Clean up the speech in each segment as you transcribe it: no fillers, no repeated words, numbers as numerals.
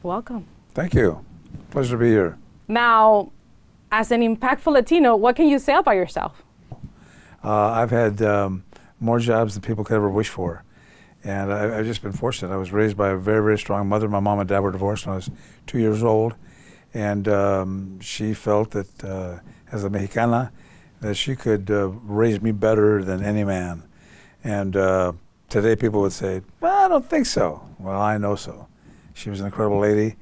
Welcome. Thank you. Pleasure to be here. Now, as an impactful Latino, what can you say about yourself? I've had more jobs than people could ever wish for. And I've just been fortunate. I was raised by a very, very strong mother. My mom and dad were divorced when I was 2 years old. And she felt that as a Mexicana, that she could raise me better than any man. And today people would say, well, I don't think so. Well, I know so. She was an incredible lady.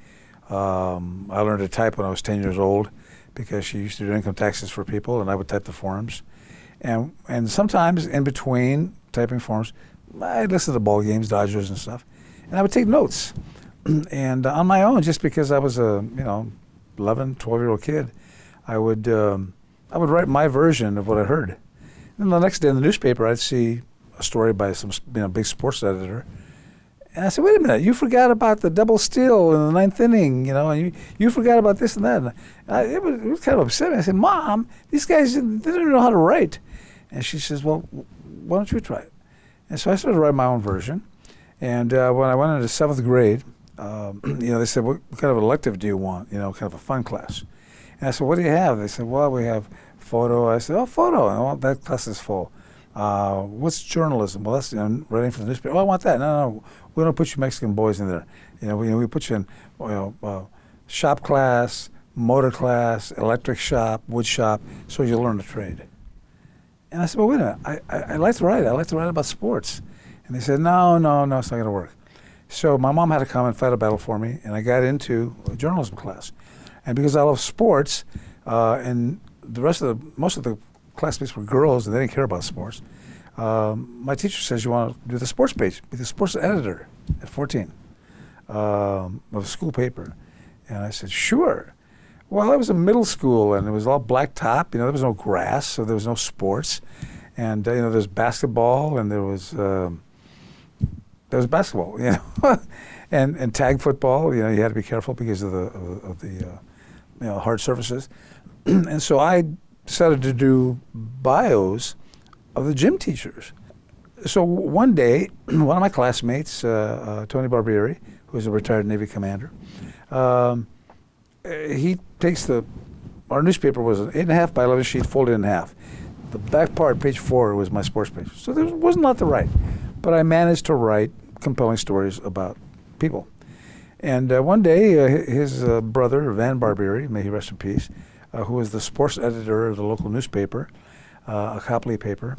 I learned to type when I was 10 years old because she used to do income taxes for people, and I would type the forms. And sometimes in between typing forms, I'd listen to ball games, Dodgers and stuff, and I would take notes. And on my own, just because I was a 11, 12-year-old kid, I would write my version of what I heard. And the next day in the newspaper, I'd see a story by some big sports editor. And I said, wait a minute, you forgot about the double steal in the ninth inning, and you forgot about this and that. And it was kind of upsetting. I said, Mom, these guys, they don't even know how to write. And she says, well, why don't you try it? And so I started to write my own version. And when I went into 7th grade, they said, what kind of elective do you want? Kind of a fun class. And I said, what do you have? They said, well, we have photo. I said, oh, photo. Oh, that class is full. What's journalism? Well, that's writing for the newspaper. Oh, I want that. No, we don't put you Mexican boys in there. We put you in shop class, motor class, electric shop, wood shop, so you learn a trade. And I said, well, wait a minute. I like to write. I like to write about sports. And they said, no, it's not going to work. So my mom had to come and fight a battle for me, and I got into a journalism class. And because I love sports, and most of the classmates were girls, and they didn't care about sports. My teacher says, you want to do the sports page, be the sports editor at 14 of a school paper. And I said, sure. Well, I was in middle school, and it was all black top. There was no grass, so there was no sports. And, there's basketball, and there was basketball, and tag football. You had to be careful because of the hard surfaces. And so I decided to do bios of the gym teachers. So one day, one of my classmates, Tony Barbieri, who was a retired Navy commander, he takes our newspaper was an 8.5 by 11 sheet folded in half. The back part, page 4, was my sports page. So there wasn't a lot to write, but I managed to write compelling stories about people. And one day, his brother, Van Barbieri, may he rest in peace, who was the sports editor of the local newspaper, a Copley paper.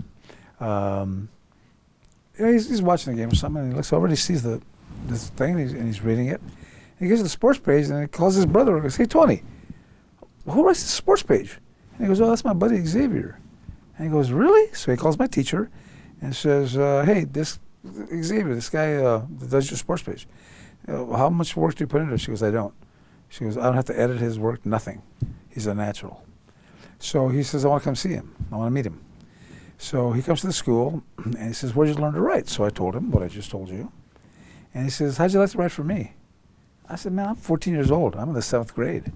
He's watching the game or something, and he looks over and he sees this thing, and he's reading it. He goes to the sports page, and he calls his brother and goes, hey, Tony, who writes the sports page? And he goes, oh, that's my buddy Xavier. And he goes, really? So he calls my teacher and says, hey, this Xavier, this guy that does your sports page, how much work do you put into it? She goes, I don't. She goes, I don't have to edit his work, nothing. He's a natural. So he says, I want to come see him. I want to meet him. So he comes to the school, and he says, where'd you learn to write? So I told him what I just told you. And he says, how'd you like to write for me? I said, man, I'm 14 years old. I'm in the 7th grade.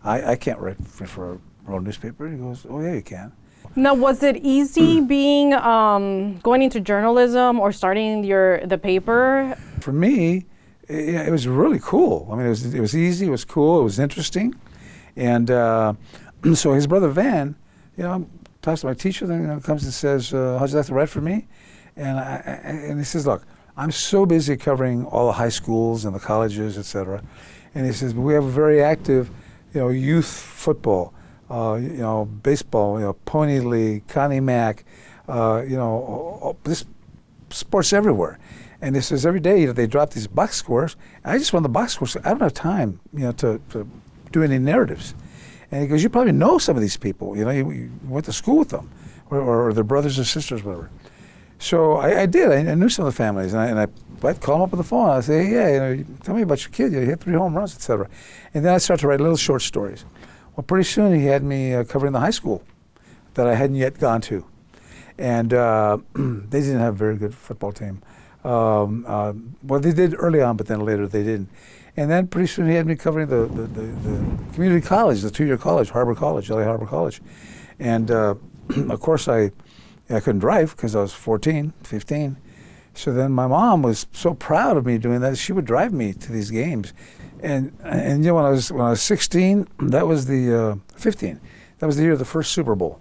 I can't write for a world newspaper. He goes, oh, yeah, you can. Now, was it easy being going into journalism or starting the paper? For me, it was really cool. I mean, it was easy, it was cool, it was interesting. And so his brother Van, talks to my teacher, then comes and says, how'd you like to write for me? And he says, look, I'm so busy covering all the high schools and the colleges, et cetera. And he says, but we have a very active, youth football, baseball, Pony League, Connie Mack, this sports everywhere. And he says every day they drop these box scores. I just run the box scores. I don't have time, to do any narratives. And he goes, you probably know some of these people. You went to school with them, or their brothers or sisters, whatever. So I did. I knew some of the families, and I'd call them up on the phone. I'd say, hey, yeah, tell me about your kid. You hit 3 home runs, et cetera. And then I'd start to write little short stories. Well, pretty soon he had me covering the high school that I hadn't yet gone to. And they didn't have a very good football team. Well, they did early on, but then later they didn't. And then pretty soon he had me covering the community college, the 2-year college, Harbor College, LA Harbor College. And of course I couldn't drive because I was 14, 15. So then my mom was so proud of me doing that, she would drive me to these games. And you know, when I was 16, that was the 15. That was the year of the first Super Bowl.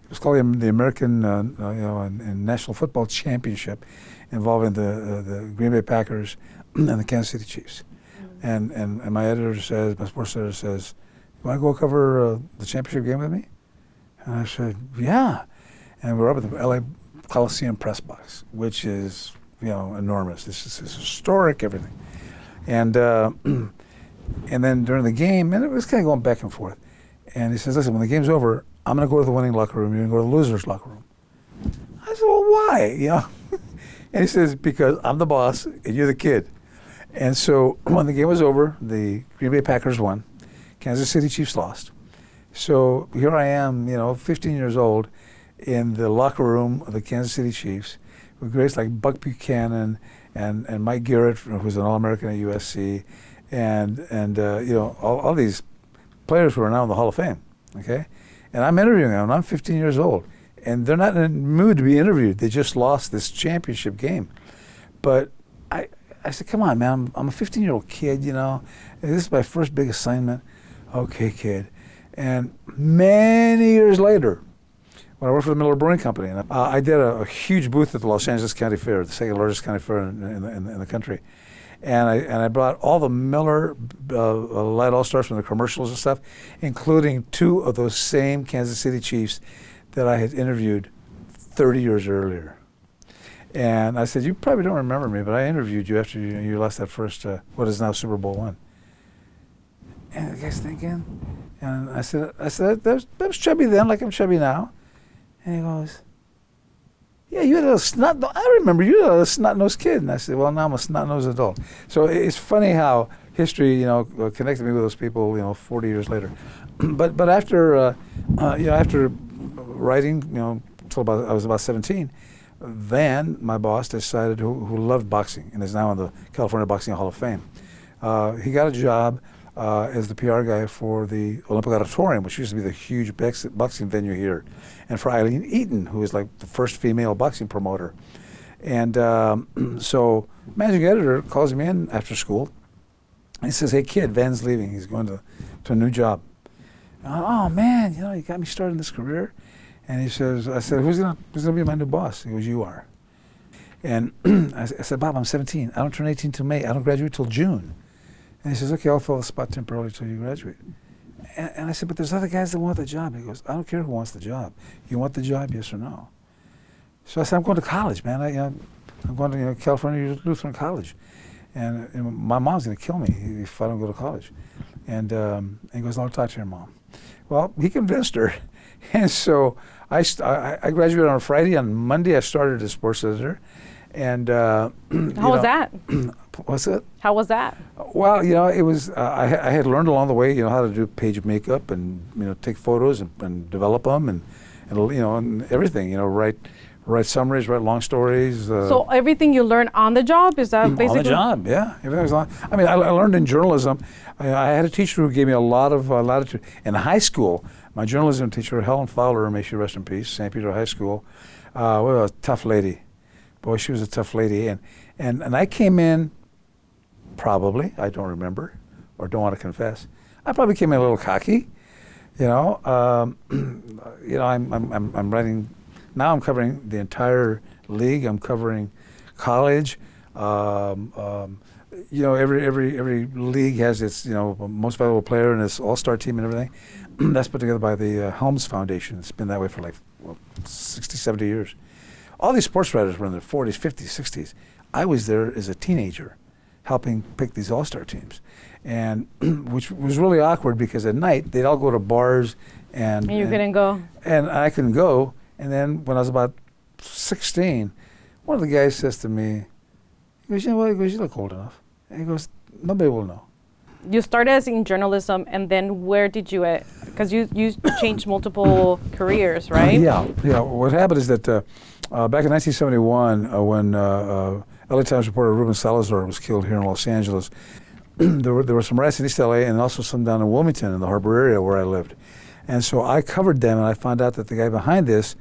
It was called the American and National Football Championship, involving the Green Bay Packers and the Kansas City Chiefs. And my editor says, my sports editor says, "You want to go cover the championship game with me?" And I said, "Yeah." And we're up at the LA Coliseum press box, which is, you know, enormous. This is historic, everything. And then during the game, and it was kind of going back and forth. And he says, "Listen, when the game's over, I'm going to go to the winning locker room. You're going to go to the loser's locker room." I said, "Well, why?" You know. And he says, "Because I'm the boss and you're the kid." And so when the game was over, the Green Bay Packers won. Kansas City Chiefs lost. So here I am, you know, 15 years old, in the locker room of the Kansas City Chiefs with greats like Buck Buchanan and Mike Garrett, who was an All-American at USC, and you know, all these players who are now in the Hall of Fame, okay? And I'm interviewing them, and I'm 15 years old. And they're not in the mood to be interviewed. They just lost this championship game. But I said, "Come on, man, I'm a 15-year-old kid, you know. And this is my first big assignment." "Okay, kid." And many years later, when I worked for the Miller Brewing Company, and I did a huge booth at the Los Angeles County Fair, the second largest county fair in the country. And I brought all the Miller Light All-Stars from the commercials and stuff, including 2 of those same Kansas City Chiefs that I had interviewed 30 years earlier. And I said, "You probably don't remember me, but I interviewed you after you lost that first, what is now Super Bowl I." And the guy's thinking, and I said, that was chubby then, like I'm chubby now. And he goes, "Yeah, you had a I remember you had a snot-nosed kid." And I said, "Well, now I'm a snot-nosed adult." So it's funny how history, you know, connected me with those people, you know, 40 years later. but after, you know, after writing, you know, until I was about 17, then my boss decided, who loved boxing and is now in the California Boxing Hall of Fame, he got a job as the PR guy for the Olympic Auditorium, which used to be the huge boxing venue here, and for Eileen Eaton, who was like the first female boxing promoter. And so managing editor calls me in after school, and he says, "Hey, kid, Van's leaving. He's going to a new job." "Oh, man, you know, you got me started in this career." And he says, I said, who's gonna be my new boss?" He goes, "You are." And I said, "Bob, I'm 17. I don't turn 18 till May. I don't graduate till June." And he says, "Okay, I'll fill the spot temporarily till you graduate." And I said, "But there's other guys that want the job." He goes, "I don't care who wants the job. You want the job, yes or no?" So I said, "I'm going to college, man. I'm going to California Lutheran College. And my mom's going to kill me if I don't go to college." And he goes, "I'll talk to your mom." Well, he convinced her. And so I graduated on a Friday. On Monday, I started as sports editor. And How was that? What's it? How was that? Well, you know, it was. I had learned along the way, you know, how to do page makeup and, you know, take photos and develop them and you know, and everything. You know, write summaries, write long stories. So everything you learned on the job, is that basically? On the job, yeah. Everything was on. I mean, I learned in journalism. I had a teacher who gave me a lot of latitude. In high school, my journalism teacher, Helen Fowler, may she rest in peace, St. Peter High School, was a tough lady. Boy, she was a tough lady. And I came in, probably, I don't remember, or don't want to confess, I probably came in a little cocky, you know. You know, I'm writing, now I'm covering the entire league. I'm covering college. You know, every league has its, you know, most valuable player and its all-star team and everything. That's put together by the Helms Foundation. It's been that way for like 60, 70 years. All these sports writers were in their 40s, 50s, 60s. I was there as a teenager helping pick these all-star teams, and which was really awkward because at night they'd all go to bars and you couldn't go? And I couldn't go. And then when I was about 16, one of the guys says to me, he goes, "You know what?" He goes, "You look old enough." And he goes, "Nobody will know." You started as in journalism, and then where did you, because you changed multiple careers, right? Yeah. What happened is that back in 1971, when LA Times reporter Ruben Salazar was killed here in Los Angeles, there were some riots in East LA and also some down in Wilmington in the Harbor area where I lived. And so I covered them, and I found out that the guy behind this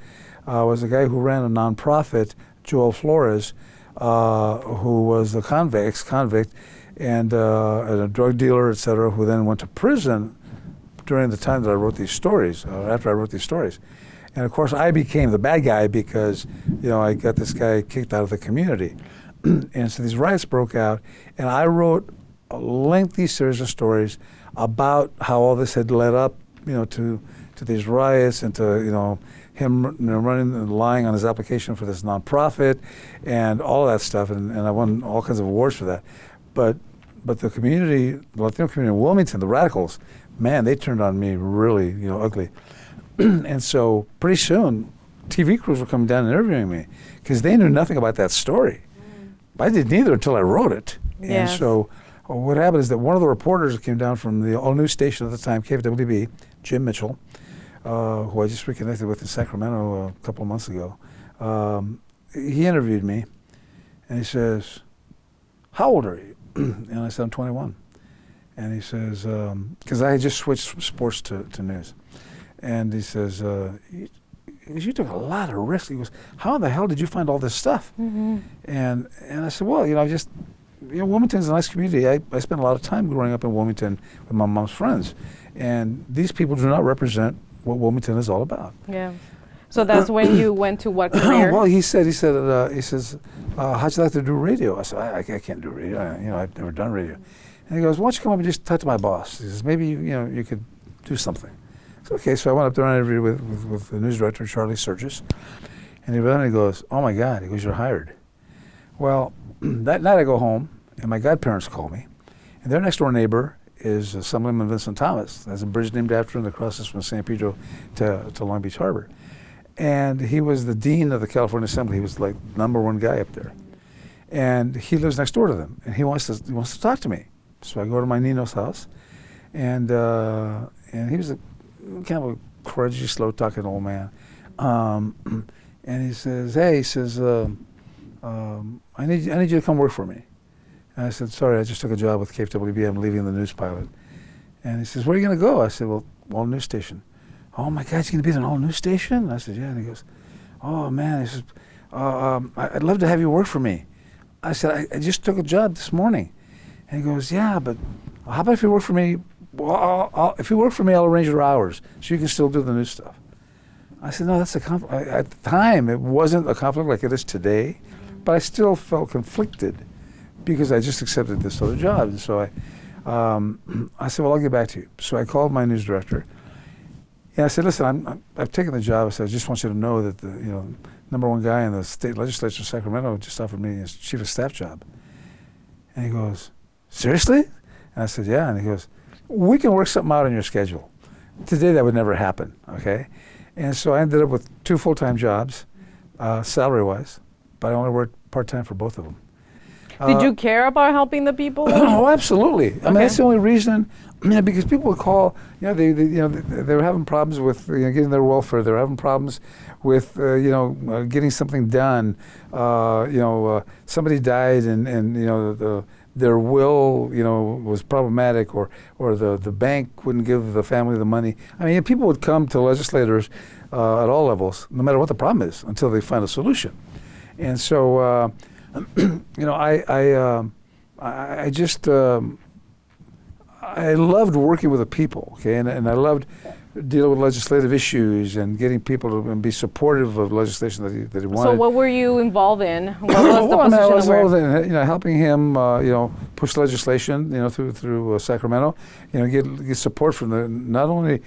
was a guy who ran a nonprofit, Joel Flores, who was a convict, ex-convict, and a drug dealer, etc., who then went to prison during the time that I wrote these stories, after I wrote these stories. And of course, I became the bad guy because, I got this guy kicked out of the community. And so these riots broke out, and I wrote a lengthy series of stories about how all this had led up, to these riots and to, him running and lying on his application for this nonprofit and all of that stuff. And I won all kinds of awards for that. But the community, the Latino community in Wilmington, the radicals, man, they turned on me really, ugly. And so pretty soon, TV crews were coming down and interviewing me because they knew nothing about that story. I didn't either until I wrote it. Yes. And so what happened is that one of the reporters that came down from the all-news station at the time, KFWB, Jim Mitchell, who I just reconnected with in Sacramento a couple of months ago, he interviewed me, and he says, "How old are you?" And I said, "I'm 21." And he says, because I had just switched from sports to news. And he says, you took a lot of risks. He goes, "How in the hell did you find all this stuff?" Mm-hmm. And I said, "Well, Wilmington's a nice community. I spent a lot of time growing up in Wilmington with my mom's friends. And these people do not represent what Wilmington is all about." Yeah. So that's when you went to what career? Well, he says, "How'd you like to do radio?" I said, I can't do radio. I've never done radio. And he goes, "Why don't you come up and just talk to my boss?" He says, "Maybe, you could do something." So, okay, so I went up there and I interviewed with the news director, Charlie Surgis. And he goes, "Oh my God," he goes, "you're hired." Well, that night I go home and my godparents call me. And their next door neighbor is Assemblyman Vincent Thomas. There's a bridge named after him that crosses from San Pedro to Long Beach Harbor. And he was the dean of the California Assembly. He was like #1 guy up there. And he lives next door to them. And he wants to talk to me. So I go to my Nino's house. And he was kind of a crudgy, slow-talking old man. And he says, "Hey," he says, I need you to come work for me." And I said, "Sorry, I just took a job with KFWB. I'm leaving the news pilot." And he says, "Where are you going to go?" I said, "Well, all news station." "Oh my God, you're going to be in an all news station?" And I said, "Yeah." And he goes, "Oh man," he says, "I'd love to have you work for me." I said, I just took a job this morning." And he goes, "Yeah, but how about if you work for me? Well, if you work for me, I'll arrange your hours so you can still do the news stuff." I said, "No, that's a conflict." At the time, it wasn't a conflict like it is today, but I still felt conflicted because I just accepted this other job. And so I said, "Well, I'll get back to you." So I called my news director. And I said, "Listen, I've taken the job." I said, "I just want you to know that the #1 guy in the state legislature of Sacramento just offered me his chief of staff job." And he goes, "Seriously?" And I said, "Yeah." And he goes, "We can work something out on your schedule." Today that would never happen, okay? And so I ended up with 2 full-time jobs, salary-wise, but I only worked part-time for both of them. Did you care about helping the people? Oh, absolutely. I mean, Okay. that's the only reason. Because people would call. They were having problems with getting their welfare. They were having problems with getting something done. Somebody died, and their will was problematic, or the bank wouldn't give the family the money. I mean, people would come to legislators at all levels, no matter what the problem is, until they find a solution. And so. I loved working with the people, okay, and I loved dealing with legislative issues and getting people to be supportive of legislation that he wanted. So what were you involved in? What was the I position was where? involved in helping him push legislation through Sacramento, get support from not only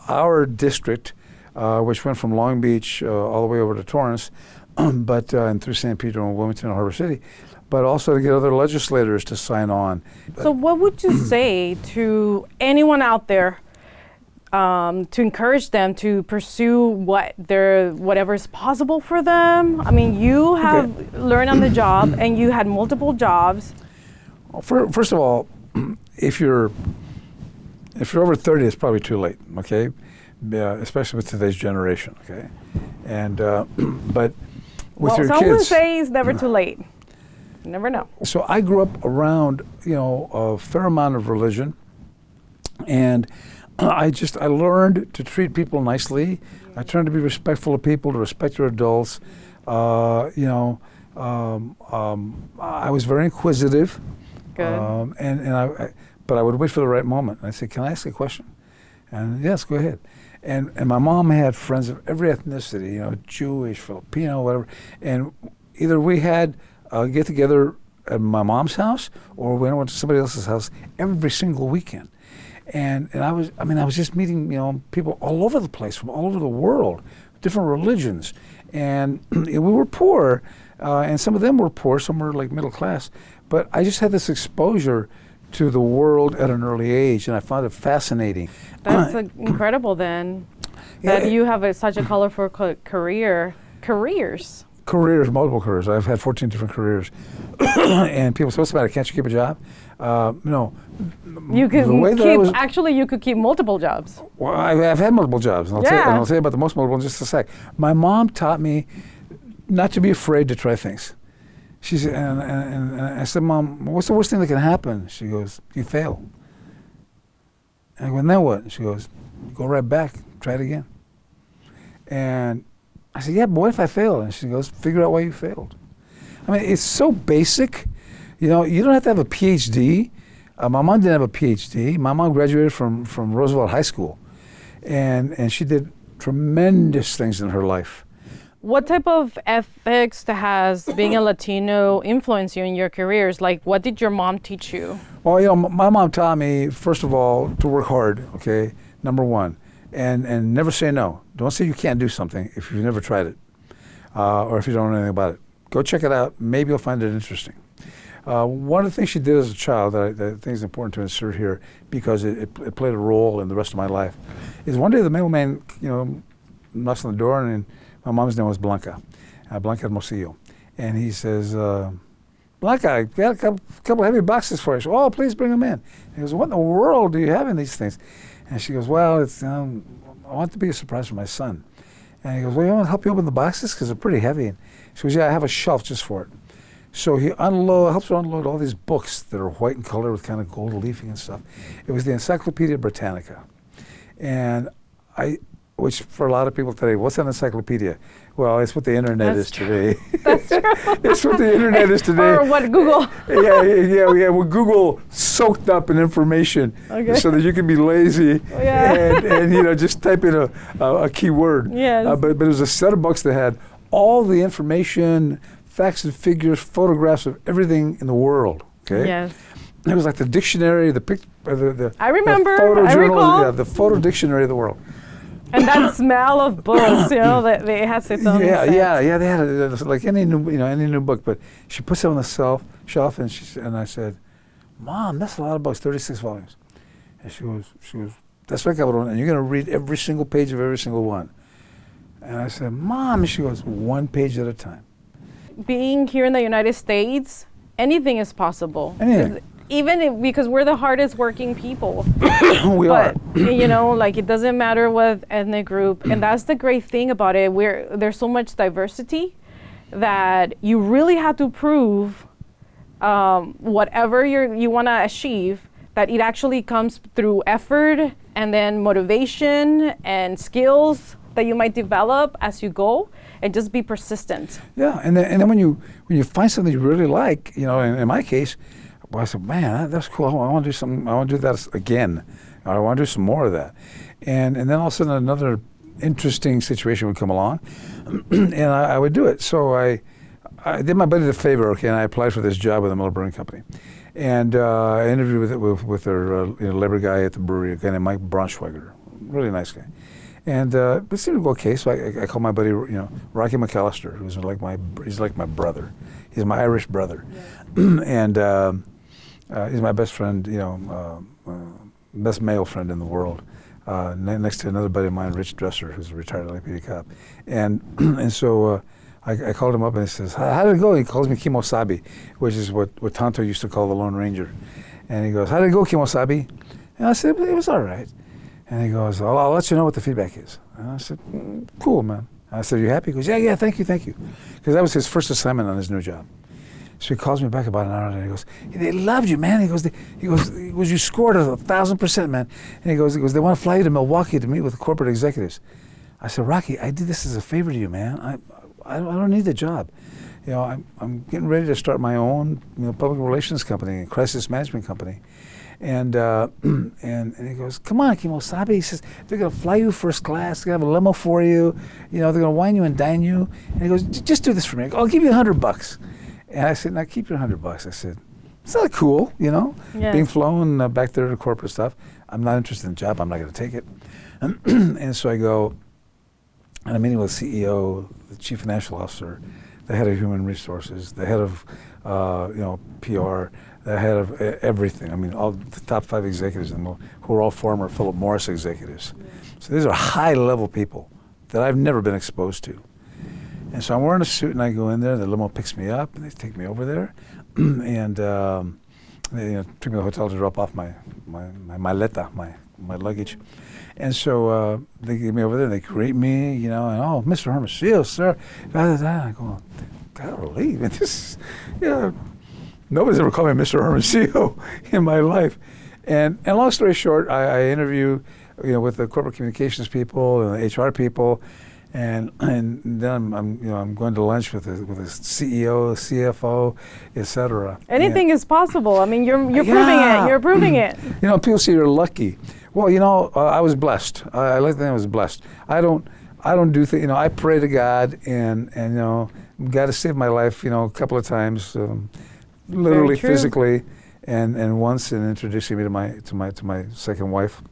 our district, which went from Long Beach all the way over to Torrance, but and through San Pedro and Wilmington and Harbor City, but also to get other legislators to sign on. So what would you say to anyone out there to encourage them to pursue whatever is possible for them? I mean, you have learned on the job, and you had multiple jobs. Well, first of all, if you're over 30, it's probably too late. Okay, especially with today's generation. Okay, and but. With your some kids. would say it's never too late. You never know. So I grew up around, a fair amount of religion, and I learned to treat people nicely. I tried to be respectful of people, to respect your adults. I was very inquisitive. Good. But I would wait for the right moment. And I said, "Can I ask a question?" And yes, go ahead. And my mom had friends of every ethnicity, you know, Jewish, Filipino, whatever. And either we had a get together at my mom's house, or we went to somebody else's house every single weekend. And I was just meeting, you know, people all over the place, from all over the world, different religions. And we were poor, and some of them were poor, some were like middle class. But I just had this exposure to the world at an early age, and I found it fascinating. That's incredible then, that you have such a colorful careers. Careers, multiple careers. I've had 14 different careers. And people say, "What's the matter? Can't you keep a job?" No. You could actually you could keep multiple jobs. Well, I've had multiple jobs, and I'll tell you about the most multiple in just a sec. My mom taught me not to be afraid to try things. She said, and I said, "Mom, what's the worst thing that can happen?" She goes, "You fail." And I go, "And then what?" She goes, "Go right back, try it again." And I said, "Yeah, but what if I fail?" And she goes, "Figure out why you failed." I mean, it's so basic. You know, you don't have to have a PhD. My mom didn't have a PhD. My mom graduated from Roosevelt High School, and she did tremendous things in her life. What type of ethics has being a Latino influenced you in your careers? Like, what did your mom teach you? Well, you know, my mom taught me, first of all, to work hard, okay, number one, and never say no. Don't say you can't do something if you've never tried it, or if you don't know anything about it. Go check it out. Maybe you'll find it interesting. One of the things she did as a child that I think is important to insert here, because it played a role in the rest of my life, is one day the mailman, you know, knocks on the door, and my mom's name was Blanca Hermosillo. And he says, "Blanca, I got a couple heavy boxes for you." So, "Oh, please bring them in." He goes, "What in the world do you have in these things?" And she goes, "Well, it's I want it to be a surprise for my son." And he goes, "Well, you want to help you open the boxes? Because they're pretty heavy." And she goes, "Yeah, I have a shelf just for it." So he helps her unload all these books that are white in color with kind of gold leafing and stuff. It was the Encyclopedia Britannica. And which for a lot of people today, what's an encyclopedia? Well, it's what the internet is today. That's true. It's what the internet is today. Or what Google. Yeah. Well, Google soaked up in information so that you can be lazy and you know, just type in a keyword. Yes. But it was a set of books that had all the information, facts and figures, photographs of everything in the world. Okay. Yes. It was like the dictionary, the I remember. the photo I journal, recall. yeah, the photo dictionary of the world. And that smell of books, you know, that it has its own scent. Yeah. They had like any new book. But she puts it on the shelf, and I said, "Mom, that's a lot of books, 36 volumes." And she goes, "That's right, cabrón, and you're going to read every single page of every single one." And I said, "Mom," and she goes, "One page at a time." Being here in the United States, anything is possible. Anything. Even because we're the hardest working people. We are. You know, like, it doesn't matter what ethnic group, and that's the great thing about it. There's so much diversity that you really have to prove whatever you want to achieve, that it actually comes through effort and then motivation and skills that you might develop as you go, and just be persistent. Yeah, and then when you find something you really like, you know, in my case, well, I said, "Man, that's cool. I want to do something. I want to do that again. I want to do some more of that." And then all of a sudden another interesting situation would come along, and I would do it. So I did my buddy the favor, okay, and I applied for this job with the Miller Brewing Company, and I interviewed with their labor guy at the brewery, a guy named Mike Braunschweiger, really nice guy. And it seemed to go okay. So I called my buddy, you know, Rocky McAllister, who's he's like my brother. He's my Irish brother, and. He's my best friend, you know, best male friend in the world, next to another buddy of mine, Rich Dresser, who's a retired LAPD cop. And so I called him up and he says, "How did it go?" He calls me Kimosabi, which is what Tonto used to call the Lone Ranger. And he goes, "How did it go, Kimosabi?" And I said, "It was all right." And he goes, I'll let you know what the feedback is." And I said, "Cool, man." I said, "You happy?" He goes, yeah, thank you. Because that was his first assignment on his new job. So he calls me back about an hour later. He goes, "They loved you, man." He goes, "You scored 1,000%, man." And he goes, "They want to fly you to Milwaukee to meet with the corporate executives." I said, "Rocky, I did this as a favor to you, man. I don't need the job." I'm getting ready to start my own, public relations company, crisis management company. And he goes, come on, Kimosabe. He says, they're going to fly you first class. They're going to have a limo for you. They're going to wine you and dine you. And he goes, just do this for me. I go, I'll give you $100. And I said, now keep your $100. I said, it's not cool, being flown back there to corporate stuff. I'm not interested in the job. I'm not going to take it. And so I go, and I'm meeting with the CEO, the chief financial officer, the head of human resources, the head of, PR, the head of everything. I mean, all the top 5 executives who are all former Philip Morris executives. Yeah. So these are high-level people that I've never been exposed to. And so I'm wearing a suit, and I go in there. The limo picks me up, and they take me over there, and they took me to the hotel to drop off my maleta, my luggage. And so they get me over there, and they greet me, and oh, Mr. Hermosillo, sir. I go, golly, man, this, nobody's ever called me Mr. Hermosillo in my life. And long story short, I interview, with the corporate communications people and the HR people, and then I'm going to lunch with the CEO, CFO, etc. Anything is possible. I mean, you're proving it. You're proving it. People say you're lucky. Well, I was blessed. I like to think I was blessed. I don't do things. I pray to God, and God has saved my life. A couple of times, literally, physically, and once in introducing me to my second wife.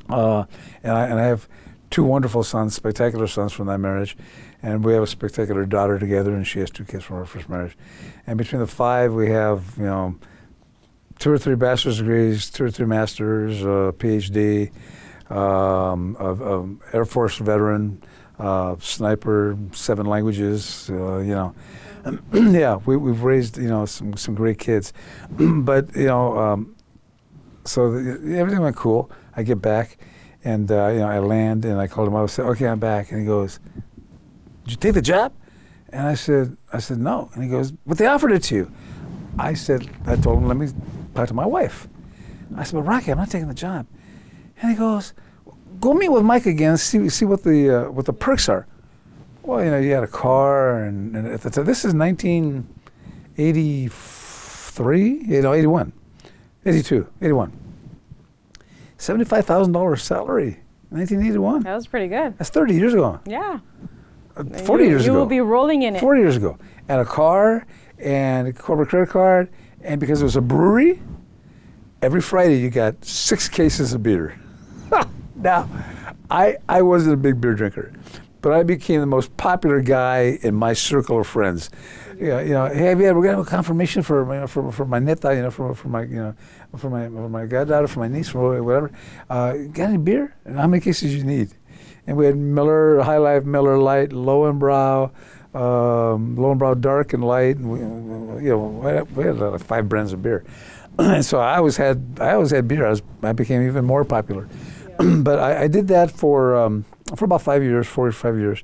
And I have 2 wonderful sons, spectacular sons from that marriage, and we have a spectacular daughter together, and she has 2 kids from her first marriage. And between the 5, we have 2 or 3 bachelor's degrees, 2 or 3 masters, PhD, Air Force veteran, sniper, 7 languages. Yeah, we've raised some great kids, but so everything went cool. I get back. And I land, and I called him up. I said, "Okay, I'm back." And he goes, "Did you take the job?" And I said, "No." And he goes, "But they offered it to you." I told him, "Let me talk to my wife." I said, "But Rocky, I'm not taking the job." And he goes, "Go meet with Mike again. See what the perks are." Well, you had a car, and at the time, this is 1983, 81, 82, 81. $75,000 salary, 1981. That was pretty good. That's 30 years ago. Yeah. 40 years ago. You will be rolling in it. 40 years ago. And a car, and a corporate credit card, and because it was a brewery, every Friday you got 6 cases of beer. Now, I wasn't a big beer drinker, but I became the most popular guy in my circle of friends. Hey, we're gonna have a confirmation for my neta, for my goddaughter, for my niece, for whatever. Got any beer? And how many cases you need? And we had Miller, High Life, Miller Light, Low and Brow, Dark and Light, and we had like 5 brands of beer. And so I always had beer. I became even more popular. Yeah. But I did that for about 4 or 5 years.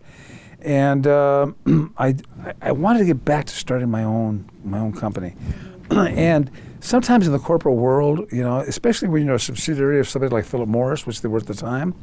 And I wanted to get back to starting my own company. And sometimes in the corporate world, especially when you're a subsidiary of somebody like Philip Morris, which they were at the time,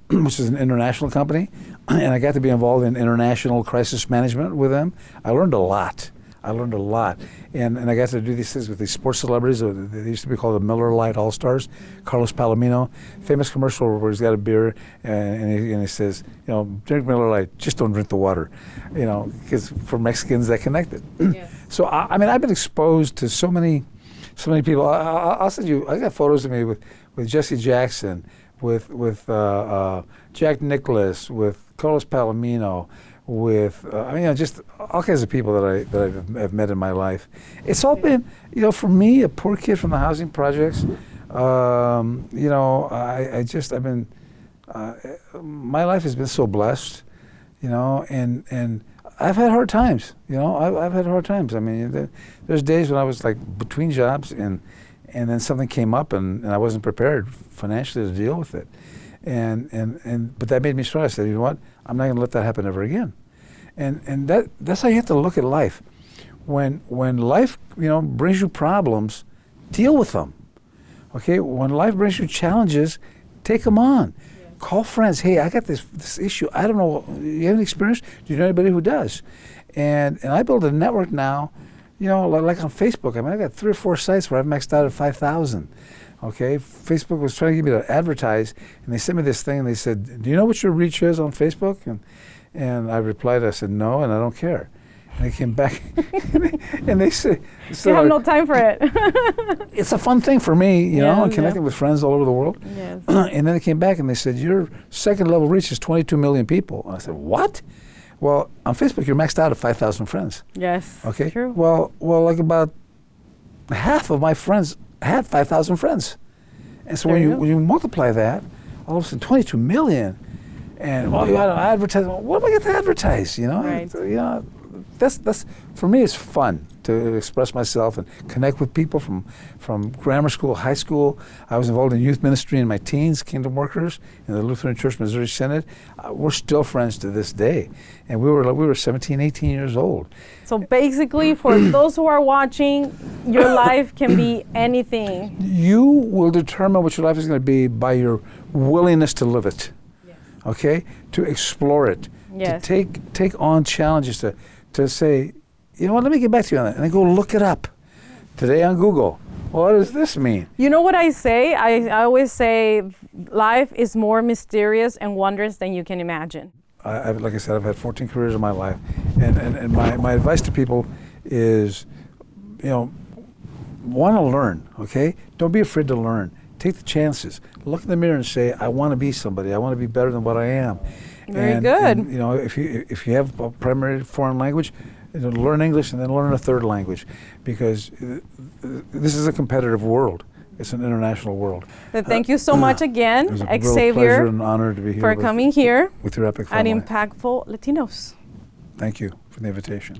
which is an international company, and I got to be involved in international crisis management with them. I learned a lot. And I got to do these things with these sports celebrities. They used to be called the Miller Lite All-Stars. Carlos Palomino, famous commercial where he's got a beer and he says, drink Miller Lite, just don't drink the water, because for Mexicans that connected. Yes. So I've been exposed to so many people. I'll send you. I got photos of me with Jesse Jackson, with Jack Nicklaus, with Carlos Palomino, with just all kinds of people that I've met in my life. It's all been, for me, a poor kid from the housing projects. I've been, my life has been so blessed, and I've had hard times. I've had hard times. I mean, there's days when I was like between jobs, and then something came up, and I wasn't prepared financially to deal with it. But that made me strong. I said, you know what? I'm not going to let that happen ever again. And that's how you have to look at life. When life, brings you problems, deal with them. Okay? When life brings you challenges, take them on. call friends. Hey, I got this issue. I don't know. You have any experience? Do you know anybody who does? And I build a network now, like on Facebook. I mean, I got 3 or 4 sites where I've maxed out at 5,000. Okay, Facebook was trying to get me to advertise, and they sent me this thing, and they said, "Do you know what your reach is on Facebook?" And I replied, I said, "No, and I don't care." And they came back, and they said, "You have no time for it." It's a fun thing for me, and connecting with friends all over the world. Yes. And then they came back and they said, "Your second level reach is 22 million people." And I said, "What?" Well, on Facebook, you're maxed out at 5,000 friends. Yes. Okay. True. Well, like about half of my friends had 5,000 friends, and so when you multiply that, all of a sudden 22 million, and you got to advertise. What am I going to advertise? Right. That's for me. It's fun to express myself and connect with people from grammar school, high school. I was involved in youth ministry in my teens, Kingdom Workers in the Lutheran Church Missouri Synod. We're still friends to this day, and we were 17, 18 years old. So basically, for those who are watching, your life can be anything. You will determine what your life is going to be by your willingness to live it. Yes. Okay, to explore it, Yes. to take on challenges, to say, you know what, let me get back to you on that, and then go look it up. Today on Google, what does this mean? You know what I say? I always say life is more mysterious and wondrous than you can imagine. Like I said, I've had 14 careers in my life, and my advice to people is, want to learn, okay? Don't be afraid to learn. Take the chances. Look in the mirror and say, I want to be somebody. I want to be better than what I am. Very good. And, if you have a primary foreign language, learn English and then learn a third language, because this is a competitive world. It's an international world. But thank you so much again, It was a real Xavier, pleasure and honor to be here for coming here with your epic at family. Impactful Latinos. Thank you for the invitation.